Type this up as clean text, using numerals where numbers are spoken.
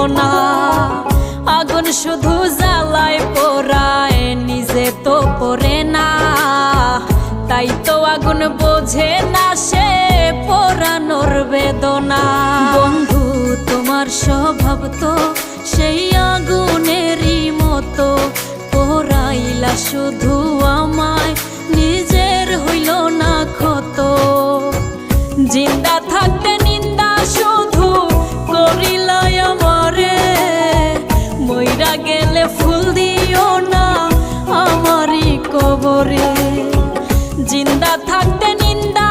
বেদনা। আগুন শুধু জ্বালায় পোড়ায়, নিজে তো পড়ে না, তাই তো আগুন বোঝে না সে পোড়ানোর বেদনা। বন্ধু তোমার স্বভাব তো সেই আগুনেরই মতো, পোড়াইলা শুধু আমায়, নিজের হইল না ক্ষত। জিন্দা থাকতে নিন্দা শুধু করিলাই আমারে, মইরা গেলে ফুল দিও না আমারই কবরে। জিন্দা থাকতে নিন্দা